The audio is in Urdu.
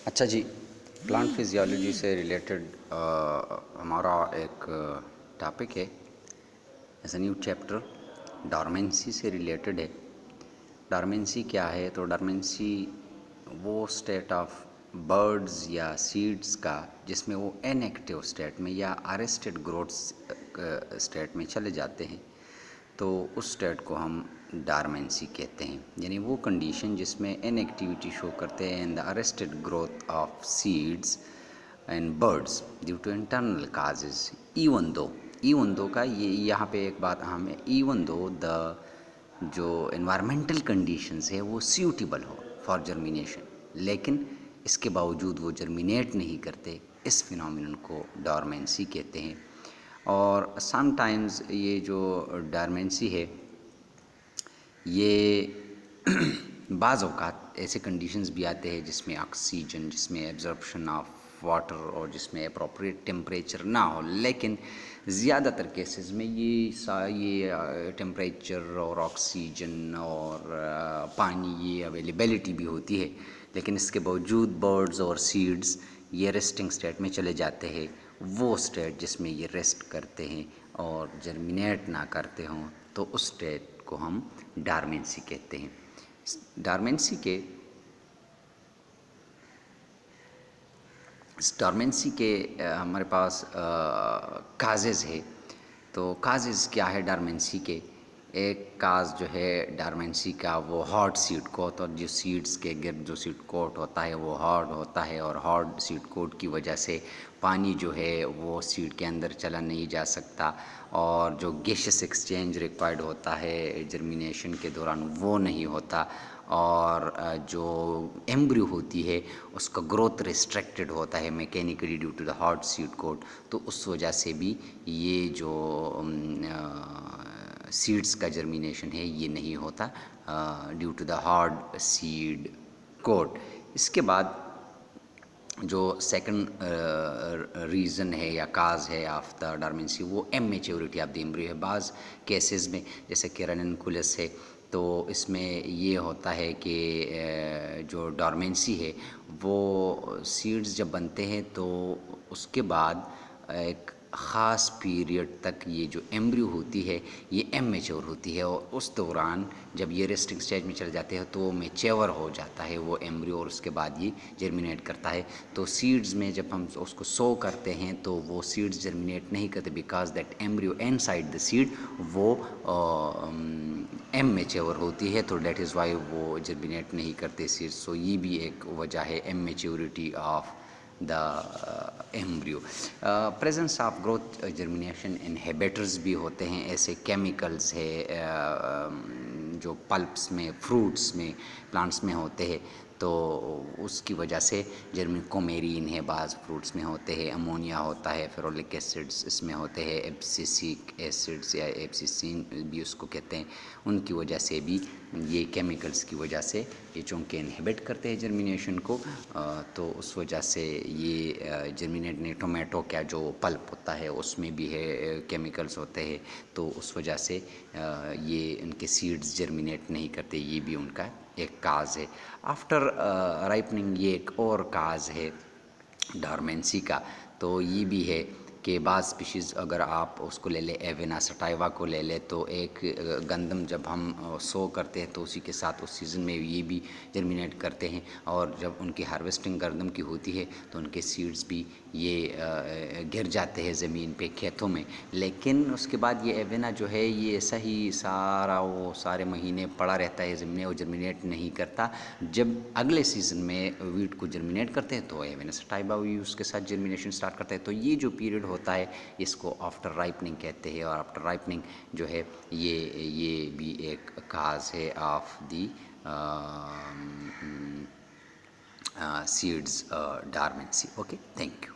اچھا جی، پلانٹ فزیالوجی سے ریلیٹڈ ہمارا ایک ٹاپک ہے ایز اے نیو چیپٹر، ڈارمنسی سے ریلیٹڈ ہے۔ ڈارمنسی کیا ہے؟ تو ڈارمنسی وہ اسٹیٹ آف برڈز یا سیڈز کا جس میں وہ ان ایکٹیو اسٹیٹ میں یا اریسٹڈ گروتھ اسٹیٹ میں چلے جاتے ہیں، تو اس اسٹیٹ کو ہم ڈارمنسی کہتے ہیں، یعنی وہ کنڈیشن جس میں ان ایکٹیویٹی شو کرتے ہیں in the arrested growth of seeds and birds due to internal causes, even دو کا یہ یہاں پہ ایک بات اہم ہے، ایون دو دا جو انوائرمنٹل کنڈیشنز ہے وہ سیوٹیبل ہو فار جرمینیشن، لیکن اس کے باوجود وہ جرمینیٹ نہیں کرتے، اس فینومینن کو ڈارمنسی کہتے ہیں۔ اور سم ٹائمز یہ جو ڈارمنسی ہے یہ بعض اوقات ایسے کنڈیشنز بھی آتے ہیں جس میں آکسیجن، جس میں ایبزارپشن آف واٹر اور جس میں اپروپریٹ ٹیمپریچر نہ ہو، لیکن زیادہ تر کیسز میں یہ ٹیمپریچر اور آکسیجن اور پانی یہ اویلیبلٹی بھی ہوتی ہے، لیکن اس کے باوجود برڈز اور سیڈز یہ ریسٹنگ سٹیٹ میں چلے جاتے ہیں۔ وہ سٹیٹ جس میں یہ ریسٹ کرتے ہیں اور جرمینیٹ نہ کرتے ہوں تو اس سٹیٹ کو ہم ڈارمنسی کہتے ہیں۔ ڈارمنسی کے ہمارے پاس کازز ہے، تو کازز کیا ہے ڈارمنسی کے؟ ایک کاز جو ہے ڈارمنسی کا وہ ہارڈ سیڈ کوٹ، اور جو سیڈز کے گرد جو سیڈ کوٹ ہوتا ہے وہ ہارڈ ہوتا ہے، اور ہارڈ سیڈ کوٹ کی وجہ سے پانی جو ہے وہ سیڈ کے اندر چلا نہیں جا سکتا، اور جو گیشس ایکسچینج ریکوائرڈ ہوتا ہے جرمینیشن کے دوران وہ نہیں ہوتا، اور جو ایمبریو ہوتی ہے اس کا گروتھ ریسٹرکٹڈ ہوتا ہے mechanically due to the hard seed coat, تو اس وجہ سے بھی یہ جو سیڈز کا جرمینیشن ہے یہ نہیں ہوتا due to the hard seed coat. اس کے بعد جو سیکنڈ ریزن ہے یا کاز ہے آف دا ڈارمنسی وہ میچیورٹی آف دی ایمبریو ہے۔ بعض کیسز میں جیسے کہ رننکولس ہے تو اس میں یہ ہوتا ہے کہ جو ڈارمنسی ہے وہ سیڈز جب بنتے ہیں تو اس کے بعد ایک خاص پیریڈ تک یہ جو ایمبریو ہوتی ہے یہ میچور ہوتی ہے، اور اس دوران جب یہ ریسٹنگ سٹیج میں چل جاتے ہیں تو وہ میچور ہو جاتا ہے وہ ایمبریو، اور اس کے بعد یہ جرمینیٹ کرتا ہے۔ تو سیڈز میں جب ہم اس کو سو کرتے ہیں تو وہ سیڈز جرمینیٹ نہیں کرتے because that embryo inside the seed وہ میچور ہوتی ہے، تو دیٹ از وائی وہ جرمینیٹ نہیں کرتے سیڈز۔ سو یہ بھی ایک وجہ ہے maturity of the embryo. Presence of growth germination inhibitors بھی ہوتے ہیں، ایسے کیمیکلز ہے جو پلپس میں، فروٹس میں، پلانٹس میں ہوتے ہیں، تو اس کی وجہ سے کومیرین ہے بعض فروٹس میں ہوتے ہیں، امونیا ہوتا ہے، فیرولک ایسڈز اس میں ہوتے ہیں، ایبسیسک ایسڈز یا ایبسیسین بھی اس کو کہتے ہیں، ان کی وجہ سے بھی یہ کیمیکلز کی وجہ سے یہ چونکہ انہیبٹ کرتے ہیں جرمینیشن کو، تو اس وجہ سے یہ جرمینیٹ نہیں۔ ٹومیٹو کا جو پلپ ہوتا ہے اس میں بھی ہے کیمیکلز ہوتے ہیں، تو اس وجہ سے یہ ان کے سیڈز جرمینیٹ نہیں کرتے، یہ بھی ان کا ایک کاز ہے۔ آفٹر رائپننگ یہ ایک اور کاز ہے ڈارمنسی کا، تو یہ بھی ہے کہ بعض اسپیشیز اگر آپ اس کو لے لیں، ایوینا سٹائوا کو لے لیں، تو ایک گندم جب ہم سو کرتے ہیں تو اسی کے ساتھ اس سیزن میں یہ بھی جرمینیٹ کرتے ہیں، اور جب ان کی ہارویسٹنگ گندم کی ہوتی ہے تو ان کے سیڈز بھی یہ گر جاتے ہیں زمین پہ کھیتوں میں، لیکن اس کے بعد یہ ایوینا جو ہے یہ ایسا ہی سارے مہینے پڑا رہتا ہے زمین میں، وہ جرمینیٹ نہیں کرتا۔ جب اگلے سیزن میں ویٹ کو جرمینیٹ کرتے ہیں تو ایوینا سٹائوا بھی اس کے ساتھ جرمینیشن سٹارٹ کرتا ہے، تو یہ جو پیریڈ ہوتا ہے اس کو آفٹر رائپننگ کہتے ہیں، اور آفٹر رائپننگ جو ہے یہ بھی ایک کاز ہے of the seeds dormancy. Okay, thank you.